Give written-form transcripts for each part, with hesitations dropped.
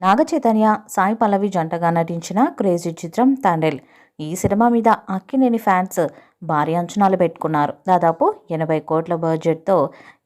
నాగ చైతన్య, సాయి పల్లవి జంటగా నటించిన క్రేజీ చిత్రం 'తండేల్'. ఈ సినిమా మీద అక్కినేని ఫ్యాన్స్ భారీ అంచనాలు పెట్టుకున్నారు. దాదాపు 80 కోట్ల బడ్జెట్‌తో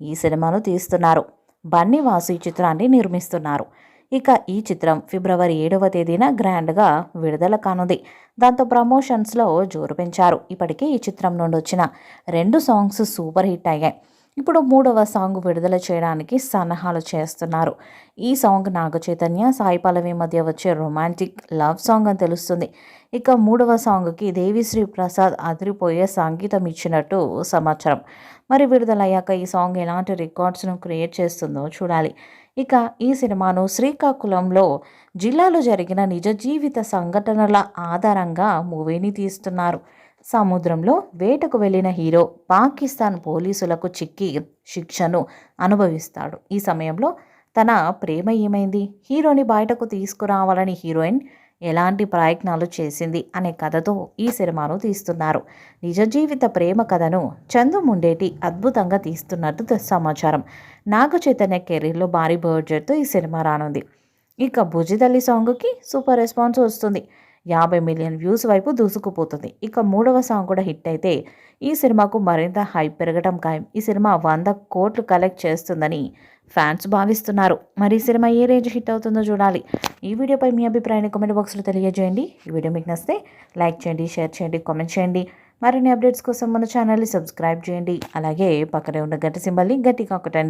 ఈ సినిమాను తీస్తున్నారు. బన్నీ వాసు ఈ చిత్రాన్ని నిర్మిస్తున్నారు. ఇక ఈ చిత్రం ఫిబ్రవరి 7వ తేదీన గ్రాండ్‌గా విడుదల కానుంది. దాంతో ప్రమోషన్స్‌లో జోరు పెంచారు. ఇప్పటికే ఈ చిత్రం నుండి వచ్చిన 2 సాంగ్స్ సూపర్ హిట్ అయ్యాయి. ఇప్పుడు మూడవ సాంగ్ విడుదల చేయడానికి సన్నాహాలు చేస్తున్నారు. ఈ సాంగ్ నాగ చైతన్య, సాయి పల్లవి మధ్య వచ్చే రొమాంటిక్ లవ్ సాంగ్ అని తెలుస్తుంది. ఇక మూడవ సాంగ్‌కి దేవిశ్రీ ప్రసాద్ అదిరిపోయే సంగీతం ఇచ్చినట్టు సమాచారం. మరి విడుదలయ్యాక ఈ సాంగ్ ఎలాంటి రికార్డ్స్‌ను క్రియేట్ చేస్తుందో చూడాలి. ఇక ఈ సినిమాను శ్రీకాకుళంలో జిల్లాలో జరిగిన నిజ జీవిత సంఘటనల ఆధారంగా మూవీని తీస్తున్నారు. సముద్రంలో వేటకు వెళ్లిన హీరో పాకిస్తాన్ పోలీసులకు చిక్కి శిక్షను అనుభవిస్తాడు. ఈ సమయంలో తన ప్రేమ ఏమైంది, హీరోని బయటకు తీసుకురావాలని హీరోయిన్ ఎలాంటి ప్రయత్నాలు చేసింది అనే కథతో ఈ సినిమాను తీస్తున్నారు. నిజ జీవిత ప్రేమ కథను చందు ముండేటి అద్భుతంగా తీస్తున్నట్టు సమాచారం. నాగ చైతన్య కెరీర్లో భారీ బడ్జెట్తో ఈ సినిమా రానుంది. ఇక బుజ్జితల్లి సాంగ్‌కి సూపర్ రెస్పాన్స్ వస్తుంది. 50 మిలియన్ వ్యూస్ వైపు దూసుకుపోతుంది. ఇక మూడవ సాంగ్ కూడా హిట్ అయితే ఈ సినిమాకు మరింత హైప్ పెరగడం ఖాయం. ఈ సినిమా 100 కోట్లు కలెక్ట్ చేస్తుందని ఫ్యాన్స్ భావిస్తున్నారు. మరి ఈ సినిమా ఏ రేంజ్ హిట్ అవుతుందో చూడాలి. ఈ వీడియోపై మీ అభిప్రాయాన్ని కామెంట్ బాక్స్‌లో తెలియజేయండి. ఈ వీడియో మీకు నచ్చితే లైక్ చేయండి, షేర్ చేయండి, కామెంట్ చేయండి. మరిన్ని అప్డేట్స్ కోసం మన ఛానల్‌ని సబ్స్క్రైబ్ చేయండి. అలాగే పక్కనే ఉన్న గంట సింబల్‌ని గట్టిగా కొట్టండి.